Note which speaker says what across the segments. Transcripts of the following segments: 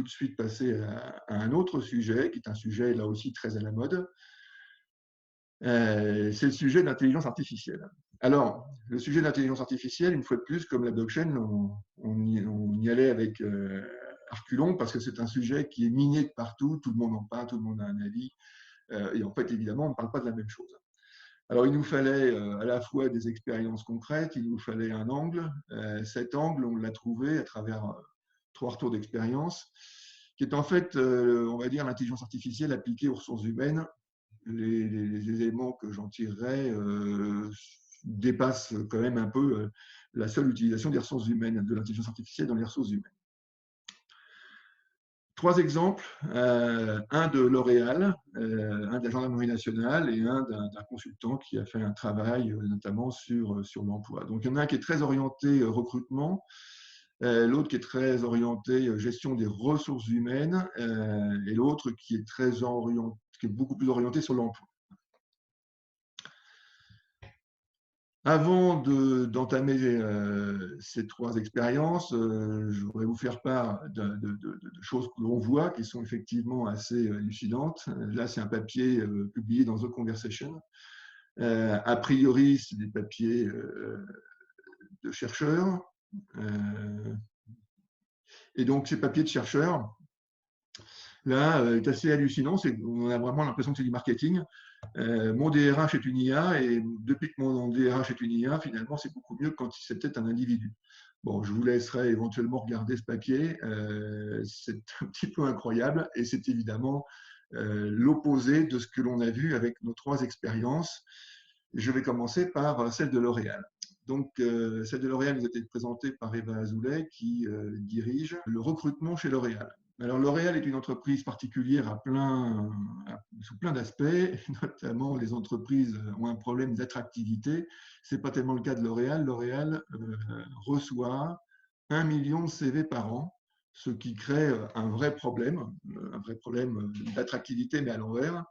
Speaker 1: tout de suite passer à un autre sujet, qui est un sujet là aussi très à la mode. C'est le sujet de l'intelligence artificielle. Alors, le sujet de l'intelligence artificielle, une fois de plus, comme la blockchain, on y allait avec Arculon parce que c'est un sujet qui est miné de partout, tout le monde en parle, tout le monde a un avis, et en fait, évidemment, on ne parle pas de la même chose. Alors, il nous fallait à la fois des expériences concrètes, il nous fallait un angle. Cet angle, on l'a trouvé à travers 3 retours d'expérience, qui est en fait, on va dire, l'intelligence artificielle appliquée aux ressources humaines. Les éléments que j'en tirerai dépassent quand même un peu la seule utilisation des ressources humaines, de l'intelligence artificielle dans les ressources humaines. 3 exemples, un de L'Oréal, un de la gendarmerie nationale et un d'un consultant qui a fait un travail notamment sur l'emploi. Donc il y en a un qui est très orienté recrutement, l'autre qui est très orienté gestion des ressources humaines, et l'autre qui est beaucoup plus orienté sur l'emploi. Avant d'entamer ces 3 expériences, je voudrais vous faire part de choses que l'on voit qui sont effectivement assez hallucinantes. Là, c'est un papier publié dans The Conversation. A priori, c'est des papiers de chercheurs. Et donc, ces papiers de chercheurs, là, est assez hallucinant. On a vraiment l'impression que c'est du marketing. Mon DRH est une IA et depuis que mon DRH est une IA, finalement, c'est beaucoup mieux quand c'est peut-être un individu. Bon, je vous laisserai éventuellement regarder ce papier. C'est un petit peu incroyable et c'est évidemment l'opposé de ce que l'on a vu avec nos 3 expériences. Je vais commencer par celle de L'Oréal. Donc, celle de L'Oréal nous a été présentée par Eva Azoulay qui dirige le recrutement chez L'Oréal. Alors, L'Oréal est une entreprise particulière sous plein d'aspects, notamment les entreprises ont un problème d'attractivité. Ce n'est pas tellement le cas de L'Oréal. L'Oréal reçoit 1 million de CV par an, ce qui crée un vrai problème d'attractivité, mais à l'envers.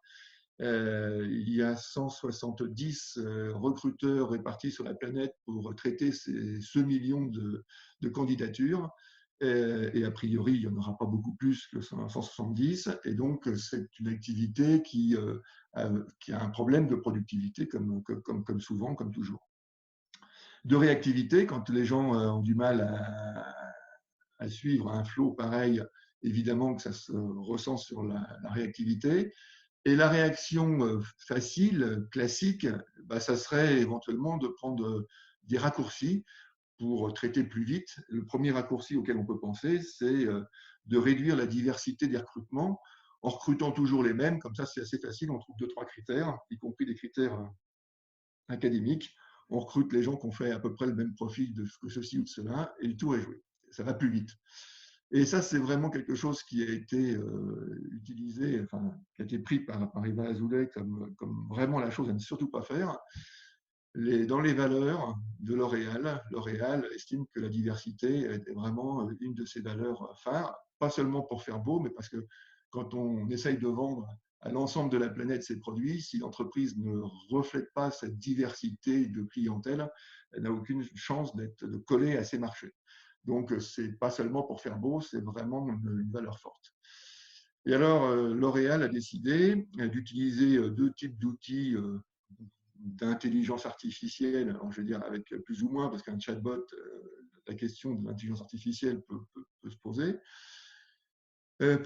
Speaker 1: Il y a 170 recruteurs répartis sur la planète pour traiter ce million de candidatures. Et a priori, il n'y en aura pas beaucoup plus que 170. Et donc, c'est une activité qui a un problème de productivité, comme souvent, comme toujours. De réactivité, quand les gens ont du mal à suivre un flot pareil, évidemment que ça se ressent sur la réactivité. Et la réaction facile, classique, ça serait éventuellement de prendre des raccourcis pour traiter plus vite. Le premier raccourci auquel on peut penser, c'est de réduire la diversité des recrutements en recrutant toujours les mêmes. Comme ça, c'est assez facile. On trouve 2-3 critères, y compris des critères académiques. On recrute les gens qui ont fait à peu près le même profil que ceci ou de cela, et le tour est joué. Ça va plus vite. Et ça, c'est vraiment quelque chose qui a été utilisé, enfin, qui a été pris par Eva Azoulay comme vraiment la chose à ne surtout pas faire. Dans les valeurs de L'Oréal, L'Oréal estime que la diversité est vraiment une de ses valeurs phares, pas seulement pour faire beau, mais parce que quand on essaye de vendre à l'ensemble de la planète ses produits, si l'entreprise ne reflète pas cette diversité de clientèle, elle n'a aucune chance de coller à ses marchés. Donc, ce n'est pas seulement pour faire beau, c'est vraiment une valeur forte. Et alors, L'Oréal a décidé d'utiliser 2 types d'outils d'intelligence artificielle, alors je veux dire avec plus ou moins, parce qu'un chatbot, la question de l'intelligence artificielle peut se poser,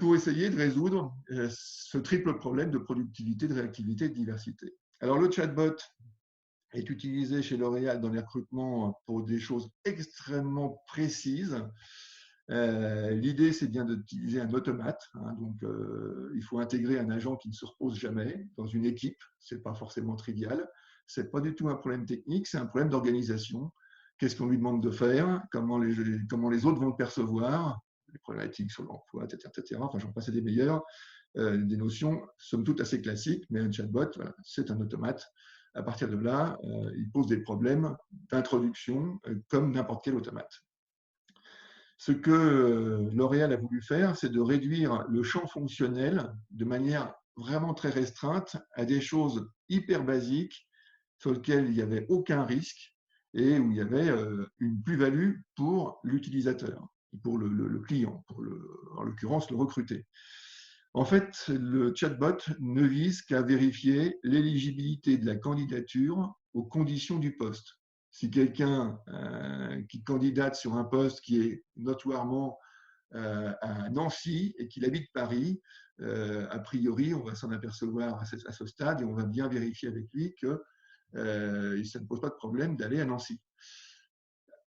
Speaker 1: pour essayer de résoudre ce triple problème de productivité, de réactivité et de diversité. Alors, le chatbot est utilisé chez L'Oréal dans les recrutements pour des choses extrêmement précises. L'idée, c'est bien d'utiliser un automate. Donc, il faut intégrer un agent qui ne se repose jamais dans une équipe. Ce n'est pas forcément trivial. Ce n'est pas du tout un problème technique, c'est un problème d'organisation. Qu'est-ce qu'on lui demande de faire, comment les autres vont le percevoir, les problématiques sur l'emploi, etc. Enfin, j'en passe des meilleurs. Des notions, somme toute, assez classiques, mais un chatbot, voilà, c'est un automate. À partir de là, il pose des problèmes d'introduction comme n'importe quel automate. Ce que L'Oréal a voulu faire, c'est de réduire le champ fonctionnel de manière vraiment très restreinte à des choses hyper basiques sur lesquelles il n'y avait aucun risque et où il y avait une plus-value pour l'utilisateur. pour le client, en l'occurrence le recruté. En fait, le chatbot ne vise qu'à vérifier l'éligibilité de la candidature aux conditions du poste. Si quelqu'un qui candidate sur un poste qui est notoirement à Nancy et qu'il habite Paris, a priori, on va s'en apercevoir à ce stade et on va bien vérifier avec lui que ça ne pose pas de problème d'aller à Nancy.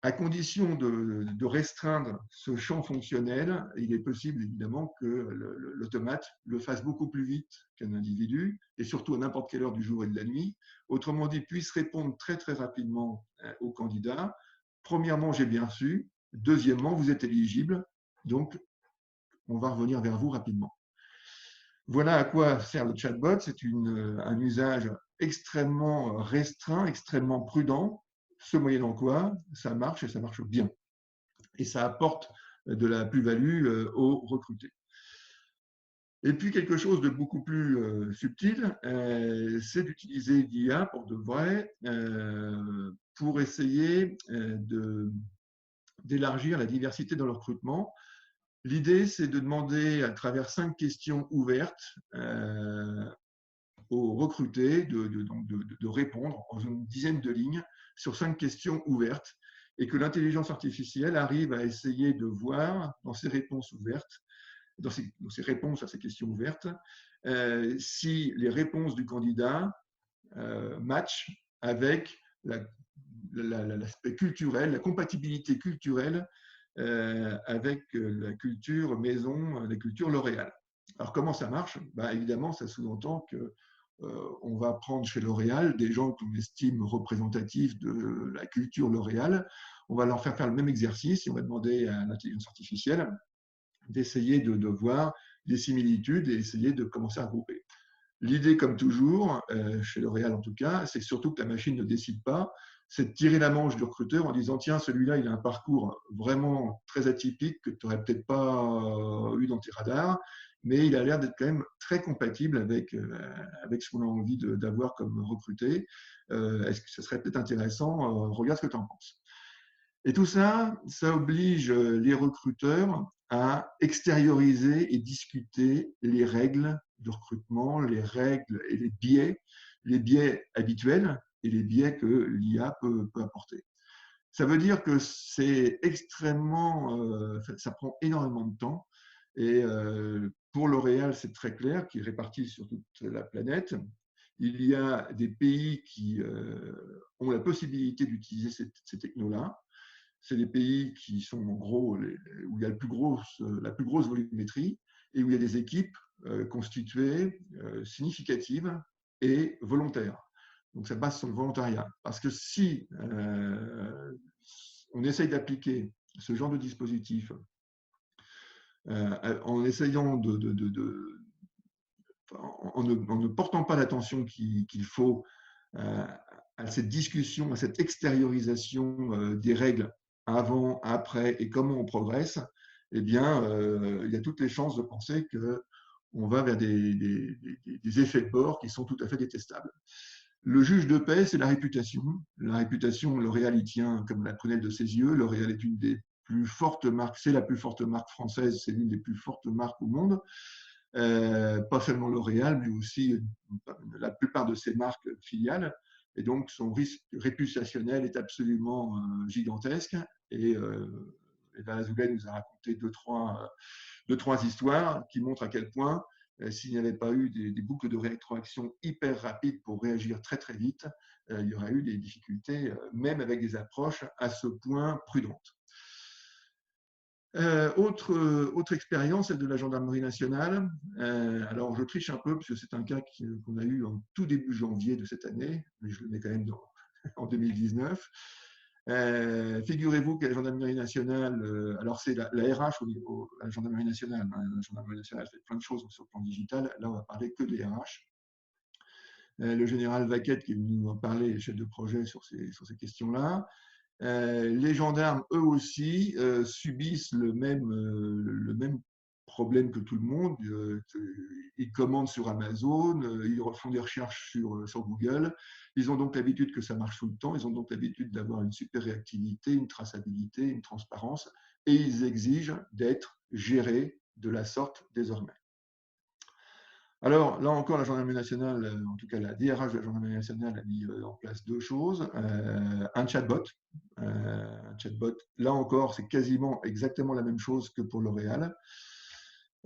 Speaker 1: À condition de restreindre ce champ fonctionnel, il est possible évidemment que l'automate le fasse beaucoup plus vite qu'un individu, et surtout à n'importe quelle heure du jour et de la nuit. Autrement dit, puisse répondre très très rapidement aux candidats. Premièrement, j'ai bien reçu. Deuxièmement, vous êtes éligible, donc on va revenir vers vous rapidement. Voilà à quoi sert le chatbot. C'est un usage extrêmement restreint, extrêmement prudent, ce moyennant quoi ça marche et ça marche bien. Et ça apporte de la plus-value aux recrutés. Et puis quelque chose de beaucoup plus subtil, c'est d'utiliser l'IA pour de vrai, pour essayer d'élargir la diversité dans le recrutement. L'idée, c'est de demander à travers 5 questions ouvertes aux recrutés de répondre en une dizaine de lignes sur 5 questions ouvertes et que l'intelligence artificielle arrive à essayer de voir dans ces réponses ouvertes, dans ces réponses à ces questions ouvertes, si les réponses du candidat matchent avec l'aspect culturel, la compatibilité culturelle avec la culture maison, la culture L'Oréal. Alors comment ça marche? Évidemment, ça sous-entend que on va prendre chez L'Oréal des gens qu'on estime représentatifs de la culture L'Oréal. On va leur faire le même exercice et on va demander à l'intelligence artificielle d'essayer de voir des similitudes et essayer de commencer à grouper. L'idée, comme toujours, chez L'Oréal en tout cas, c'est surtout que la machine ne décide pas, c'est de tirer la manche du recruteur en disant tiens, celui-là, il a un parcours vraiment très atypique que tu n'aurais peut-être pas eu dans tes radars, mais il a l'air d'être quand même très compatible avec ce qu'on a envie d'avoir comme recruté. Est-ce que ce serait peut-être intéressant? Regarde ce que tu en penses. Et tout ça, ça oblige les recruteurs à extérioriser et discuter les règles de recrutement, les règles et les biais habituels et les biais que l'IA peut apporter. Ça veut dire que c'est extrêmement, ça prend énormément de temps. Et pour L'Oréal, c'est très clair, qui est réparti sur toute la planète. Il y a des pays qui ont la possibilité d'utiliser ces technos-là. C'est des pays qui sont en gros où il y a la plus grosse volumétrie et où il y a des équipes constituées, significatives et volontaires. Donc ça passe sur le volontariat. Parce que si on essaye d'appliquer ce genre de dispositif en essayant en ne portant pas l'attention qu'il faut à cette discussion, à cette extériorisation des règles avant, après et comment on progresse, eh bien, il y a toutes les chances de penser qu'on va vers des effets de bord qui sont tout à fait détestables. Le juge de paix, c'est la réputation. La réputation, L'Oréal y tient comme la prunelle de ses yeux. L'Oréal est une des plus fortes marques, c'est la plus forte marque française, c'est l'une des plus fortes marques au monde. Pas seulement L'Oréal, mais aussi la plupart de ses marques filiales. Et donc, son risque réputationnel est absolument gigantesque. Et Eva Azoulay nous a raconté deux, trois histoires qui montrent à quel point, s'il n'y avait pas eu des boucles de rétroaction hyper rapides pour réagir très, très vite, il y aurait eu des difficultés, même avec des approches à ce point prudentes. Autre expérience, celle de la gendarmerie nationale. Alors, je triche un peu, parce que c'est un cas qu'on a eu en tout début janvier de cette année, mais je le mets quand même en 2019. Figurez-vous que la gendarmerie nationale, alors c'est la RH au niveau, la gendarmerie nationale, hein, la gendarmerie nationale fait plein de choses sur le plan digital, là on va parler que des RH. Le général Vaquette qui est venu nous en parler, chef de projet sur ces questions-là. Les gendarmes, eux aussi, subissent le même problème que tout le monde. Ils commandent sur Amazon, ils refont des recherches sur Google. Ils ont donc l'habitude que ça marche tout le temps. Ils ont donc l'habitude d'avoir une super réactivité, une traçabilité, une transparence. Et ils exigent d'être gérés de la sorte désormais. Alors là encore, la gendarmerie nationale, en tout cas la DRH de la gendarmerie nationale, a mis en place deux choses. Un chatbot. Là encore, c'est quasiment exactement la même chose que pour L'Oréal.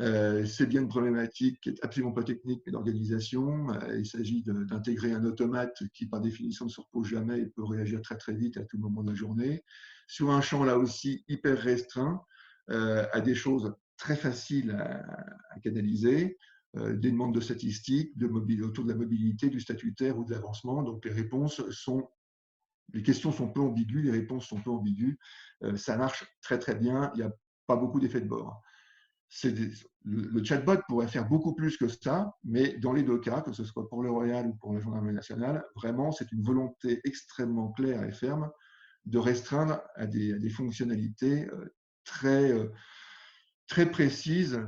Speaker 1: C'est bien une problématique qui est absolument pas technique, mais d'organisation. Il s'agit d'intégrer un automate qui, par définition, ne se repose jamais et peut réagir très très vite à tout moment de la journée, sur un champ là aussi hyper restreint, à des choses très faciles à canaliser, des demandes de statistiques, autour de la mobilité, du statutaire ou de l'avancement. Donc les questions sont peu ambiguës, les réponses sont peu ambiguës. Ça marche très très bien, il n'y a pas beaucoup d'effets de bord. Le chatbot pourrait faire beaucoup plus que ça, mais dans les deux cas, que ce soit pour L'Oréal ou pour la gendarmerie nationale, vraiment, c'est une volonté extrêmement claire et ferme de restreindre à des fonctionnalités très, très précises,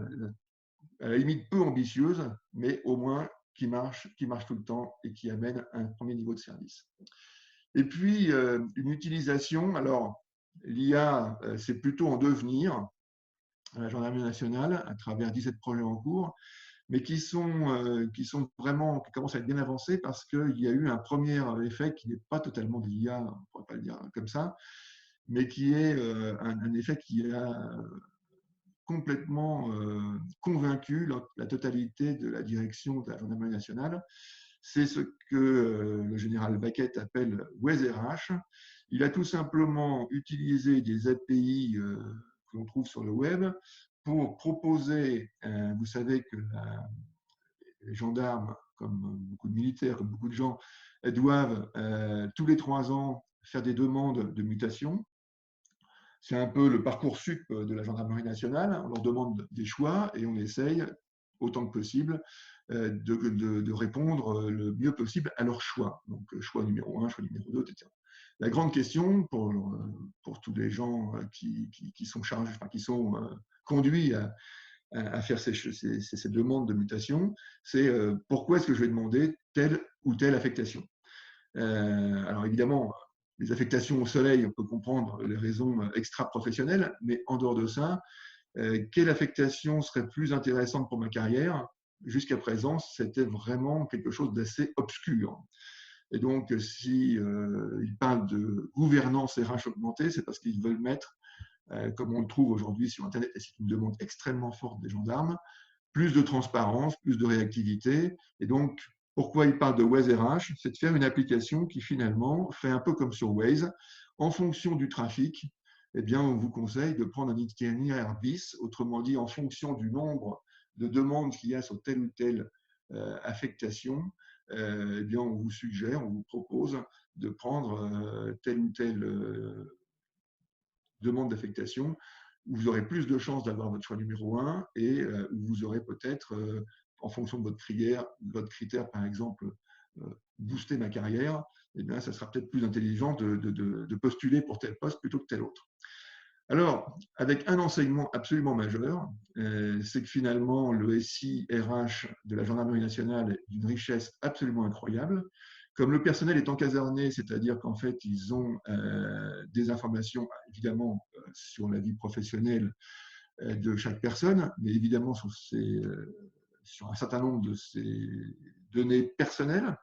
Speaker 1: à la limite peu ambitieuses, mais au moins qui marchent tout le temps et qui amènent un premier niveau de service. Et puis, une utilisation, alors l'IA, c'est plutôt en devenir à la gendarmerie nationale à travers 17 projets en cours, mais qui vraiment, qui commencent à être bien avancés parce qu'il y a eu un premier effet qui n'est pas totalement de l'IA, on ne pourrait pas le dire comme ça, mais qui est un effet qui a complètement convaincu la totalité de la direction de la gendarmerie nationale. C'est ce que le général Baquet appelle WesRH. Il a tout simplement utilisé des API que l'on trouve sur le web pour proposer, vous savez que les gendarmes, comme beaucoup de militaires, comme beaucoup de gens, doivent tous les 3 ans faire des demandes de mutation. C'est un peu le parcours sup de la gendarmerie nationale. On leur demande des choix et on essaye, autant que possible, de répondre le mieux possible à leurs choix. Donc, choix numéro 1, choix numéro 2, etc. La grande question pour tous les gens qui sont chargés, enfin, qui sont conduits à faire ces demandes de mutation, c'est pourquoi est-ce que je vais demander telle ou telle affectation. Alors évidemment, les affectations au soleil, on peut comprendre les raisons extra-professionnelles, mais en dehors de ça, quelle affectation serait plus intéressante pour ma carrière? Jusqu'à présent, c'était vraiment quelque chose d'assez obscur. Et donc, si ils parlent de gouvernance RH augmentée, c'est parce qu'ils veulent mettre, comme on le trouve aujourd'hui sur Internet, et c'est une demande extrêmement forte des gendarmes, plus de transparence, plus de réactivité. Et donc, pourquoi il parle de Waze RH? C'est de faire une application qui finalement fait un peu comme sur Waze. En fonction du trafic, eh bien, on vous conseille de prendre un itinéraire bis, autrement dit, en fonction du nombre de demandes qu'il y a sur telle ou telle affectation, eh bien, on vous suggère, on vous propose de prendre telle ou telle demande d'affectation, où vous aurez plus de chances d'avoir votre choix numéro 1 et où vous aurez peut-être, en fonction de votre critère, par exemple, booster ma carrière, eh bien, ça sera peut-être plus intelligent de postuler pour tel poste plutôt que tel autre. Alors, avec un enseignement absolument majeur, c'est que finalement, le SI RH de la gendarmerie nationale est d'une richesse absolument incroyable. Comme le personnel est encaserne, c'est-à-dire qu'en fait, ils ont des informations, évidemment, sur la vie professionnelle de chaque personne, mais évidemment sur un certain nombre de ces données personnelles.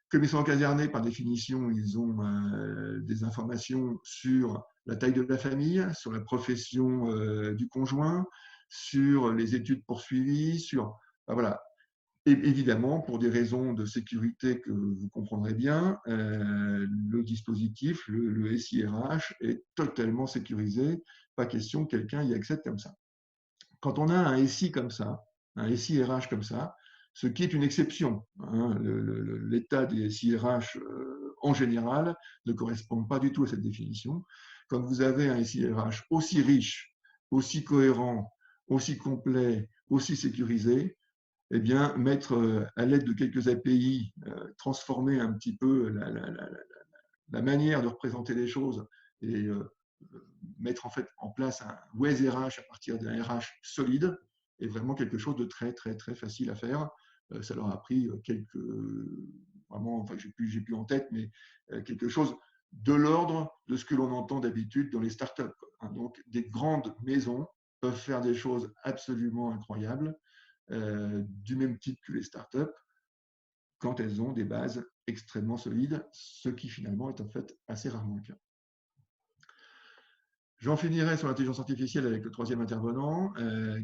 Speaker 1: Comme ils sont encasernés, par définition, ils ont des informations sur la taille de la famille, sur la profession du conjoint, sur les études poursuivies, voilà. Et évidemment, pour des raisons de sécurité que vous comprendrez bien, le dispositif, le SIRH, est totalement sécurisé. Pas question que quelqu'un y accède comme ça. Quand on a un SI comme ça, un SIRH comme ça, ce qui est une exception, hein, l'état des SIRH en général ne correspond pas du tout à cette définition. Quand vous avez un SIRH aussi riche, aussi cohérent, aussi complet, aussi sécurisé, eh bien, mettre à l'aide de quelques API, transformer un petit peu la manière de représenter les choses et mettre en fait en place un Waze RH à partir d'un RH solide, est vraiment quelque chose de très, très, très facile à faire. Ça leur a pris quelques, vraiment, enfin, j'ai plus en tête, mais quelque chose de l'ordre de ce que l'on entend d'habitude dans les startups. Donc, des grandes maisons peuvent faire des choses absolument incroyables, du même type que les startups, quand elles ont des bases extrêmement solides, ce qui finalement est en fait assez rarement le cas. J'en finirai sur l'intelligence artificielle avec le troisième intervenant,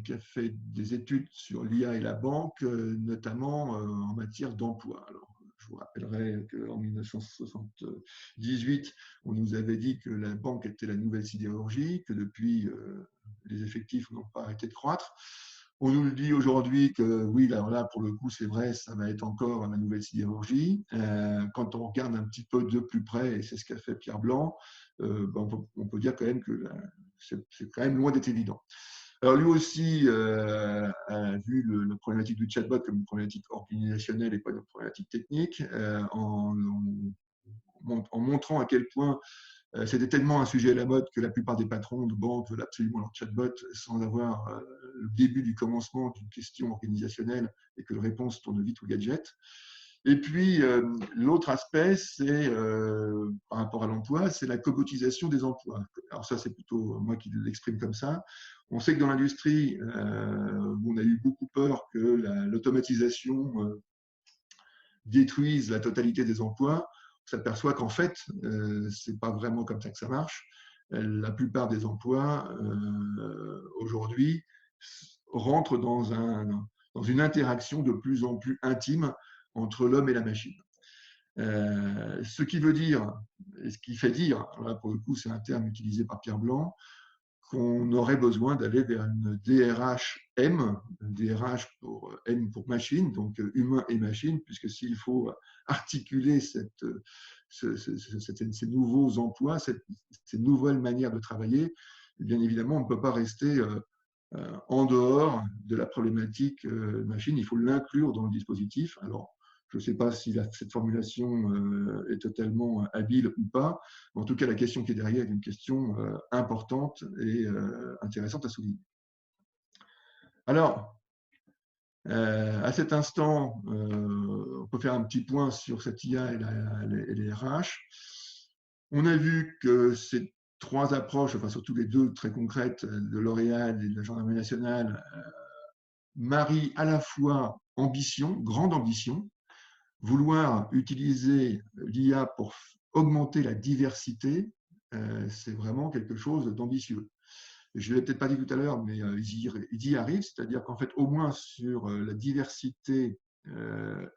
Speaker 1: qui a fait des études sur l'IA et la banque, notamment en matière d'emploi. Alors, je vous rappellerai qu'en 1978, on nous avait dit que la banque était la nouvelle sidérurgie, que depuis, les effectifs n'ont pas arrêté de croître. On nous le dit aujourd'hui que oui, là, pour le coup, c'est vrai, ça va être encore la nouvelle sidérurgie. Quand on regarde un petit peu de plus près, et c'est ce qu'a fait Pierre Blanc, on peut dire quand même que c'est quand même loin d'être évident. Alors lui aussi a vu la problématique du chatbot comme une problématique organisationnelle et pas une problématique technique, en montrant à quel point c'était tellement un sujet à la mode que la plupart des patrons de banques veulent absolument leur chatbot sans avoir le début du commencement d'une question organisationnelle et que la réponse tourne vite au gadget. Et puis, l'autre aspect, c'est par rapport à l'emploi, c'est la cobotisation des emplois. Alors ça, c'est plutôt moi qui l'exprime comme ça. On sait que dans l'industrie, on a eu beaucoup peur que l'automatisation détruise la totalité des emplois. On s'aperçoit qu'en fait, c'est pas vraiment comme ça que ça marche. La plupart des emplois, aujourd'hui, rentrent dans une interaction de plus en plus intime entre l'homme et la machine. Ce qui veut dire, et ce qui fait dire, là pour le coup c'est un terme utilisé par Pierre Blanc, qu'on aurait besoin d'aller vers une DRH-M, DRH pour M pour machine, donc humain et machine, puisque s'il faut articuler ces nouveaux emplois, ces nouvelles manières de travailler, bien évidemment, on ne peut pas rester en dehors de la problématique machine, il faut l'inclure dans le dispositif. Alors, je ne sais pas si cette formulation est totalement habile ou pas. Mais en tout cas, la question qui est derrière est une question importante et intéressante à souligner. Alors, à cet instant, on peut faire un petit point sur cette IA et les RH. On a vu que ces trois approches, enfin surtout les deux très concrètes de L'Oréal et de la Gendarmerie nationale, marient à la fois ambition, grande ambition, vouloir utiliser l'IA pour augmenter la diversité, c'est vraiment quelque chose d'ambitieux. Je ne l'ai peut-être pas dit tout à l'heure, mais ils y arrivent, c'est-à-dire qu'en fait, au moins sur la diversité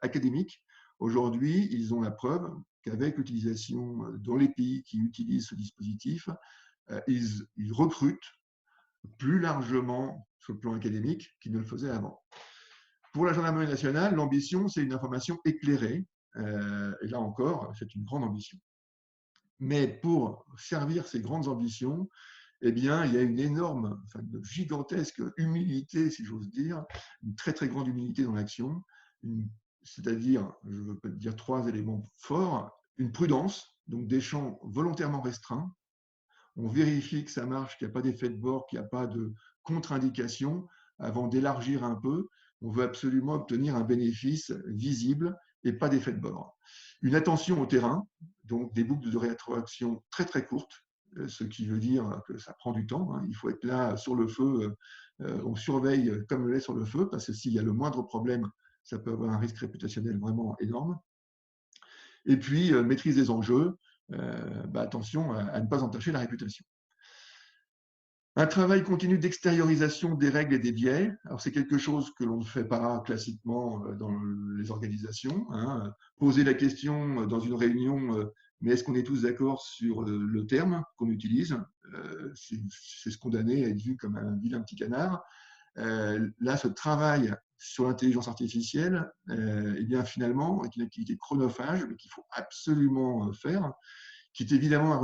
Speaker 1: académique, aujourd'hui, ils ont la preuve qu'avec l'utilisation dans les pays qui utilisent ce dispositif, ils recrutent plus largement sur le plan académique qu'ils ne le faisaient avant. Pour la gendarmerie nationale, l'ambition, c'est une information éclairée. Et là encore, c'est une grande ambition. Mais pour servir ces grandes ambitions, eh bien, il y a une énorme, enfin, une gigantesque humilité, si j'ose dire, une très très grande humilité dans l'action, c'est-à-dire, je veux dire trois éléments forts, une prudence, donc des champs volontairement restreints. On vérifie que ça marche, qu'il n'y a pas d'effet de bord, qu'il n'y a pas de contre-indication avant d'élargir un peu. On veut absolument obtenir un bénéfice visible et pas d'effet de bord. Une attention au terrain, donc des boucles de rétroaction très très courtes, ce qui veut dire que ça prend du temps. Il faut être là sur le feu, on surveille comme le lait sur le feu, parce que s'il y a le moindre problème, ça peut avoir un risque réputationnel vraiment énorme. Et puis, maîtrise des enjeux, attention à ne pas entacher la réputation. Un travail continu d'extériorisation des règles et des biais. Alors, c'est quelque chose que l'on ne fait pas classiquement dans les organisations. Poser la question dans une réunion, mais est-ce qu'on est tous d'accord sur le terme qu'on utilise? C'est se condamner à être vu comme un vilain petit canard. Là, ce travail sur l'intelligence artificielle, eh bien, finalement, est une activité chronophage, mais qu'il faut absolument faire, qui est évidemment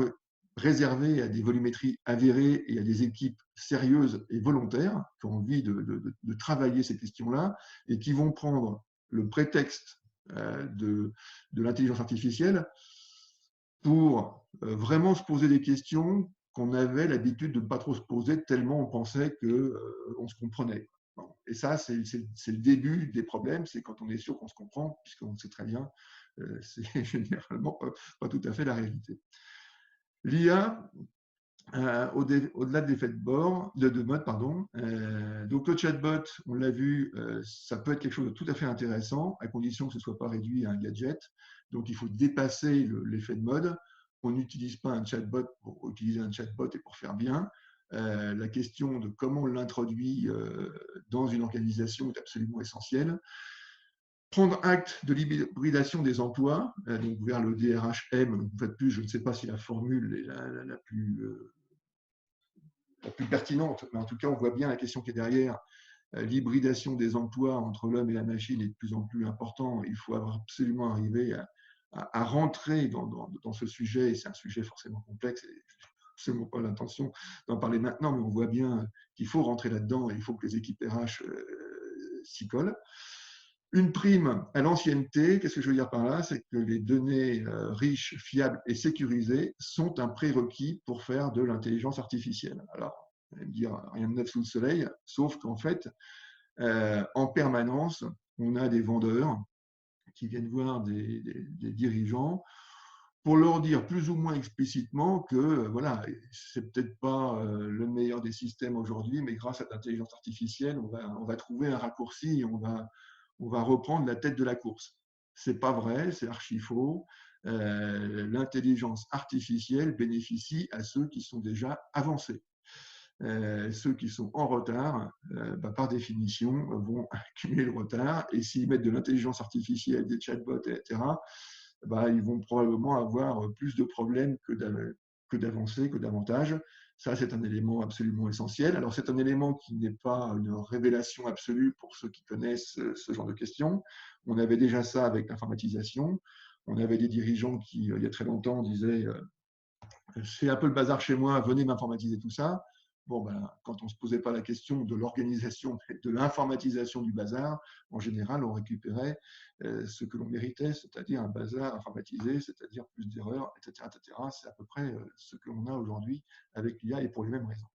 Speaker 1: réservé à des volumétries avérées et à des équipes sérieuses et volontaires qui ont envie de travailler ces questions-là et qui vont prendre le prétexte de l'intelligence artificielle pour vraiment se poser des questions qu'on avait l'habitude de ne pas trop se poser tellement on pensait qu'on se comprenait. Bon. Et ça, c'est le début des problèmes, c'est quand on est sûr qu'on se comprend, puisqu'on sait très bien, c'est généralement pas tout à fait la réalité. L'IA, au-delà de l'effet de bord, de mode, pardon. Donc le chatbot, on l'a vu, ça peut être quelque chose de tout à fait intéressant, à condition que ce ne soit pas réduit à un gadget. Donc il faut dépasser l'effet de mode. On n'utilise pas un chatbot pour utiliser un chatbot et pour faire bien. La question de comment on l'introduit dans une organisation est absolument essentielle. Prendre acte de l'hybridation des emplois, donc vers le DRHM, une fois de plus, je ne sais pas si la formule est la plus pertinente, mais en tout cas, on voit bien la question qui est derrière. L'hybridation des emplois entre l'homme et la machine est de plus en plus important. Il faut absolument arriver à rentrer dans ce sujet, et c'est un sujet forcément complexe, et je n'ai absolument pas l'intention d'en parler maintenant, mais on voit bien qu'il faut rentrer là-dedans et il faut que les équipes RH s'y collent. Une prime à l'ancienneté, qu'est-ce que je veux dire par là? C'est que les données riches, fiables et sécurisées sont un prérequis pour faire de l'intelligence artificielle. Alors, vous allez me dire, rien de neuf sous le soleil, sauf qu'en fait, en permanence, on a des vendeurs qui viennent voir des dirigeants pour leur dire plus ou moins explicitement que voilà, c'est peut-être pas le meilleur des systèmes aujourd'hui, mais grâce à l'intelligence artificielle, on va trouver un raccourci et on va reprendre la tête de la course. C'est pas vrai, c'est archi faux. L'intelligence artificielle bénéficie à ceux qui sont déjà avancés. Ceux qui sont en retard, par définition, vont accumuler le retard. Et s'ils mettent de l'intelligence artificielle, des chatbots, etc., ils vont probablement avoir plus de problèmes que d'avancées, que d'avantages. Ça, c'est un élément absolument essentiel. Alors, c'est un élément qui n'est pas une révélation absolue pour ceux qui connaissent ce genre de questions. On avait déjà ça avec l'informatisation. On avait des dirigeants qui, il y a très longtemps, disaient c'est un peu le bazar chez moi, venez m'informatiser tout ça. Bon, quand on ne se posait pas la question de l'organisation, de l'informatisation du bazar, en général, on récupérait ce que l'on méritait, c'est-à-dire un bazar informatisé, c'est-à-dire plus d'erreurs, etc., etc. C'est à peu près ce que l'on a aujourd'hui avec l'IA et pour les mêmes raisons.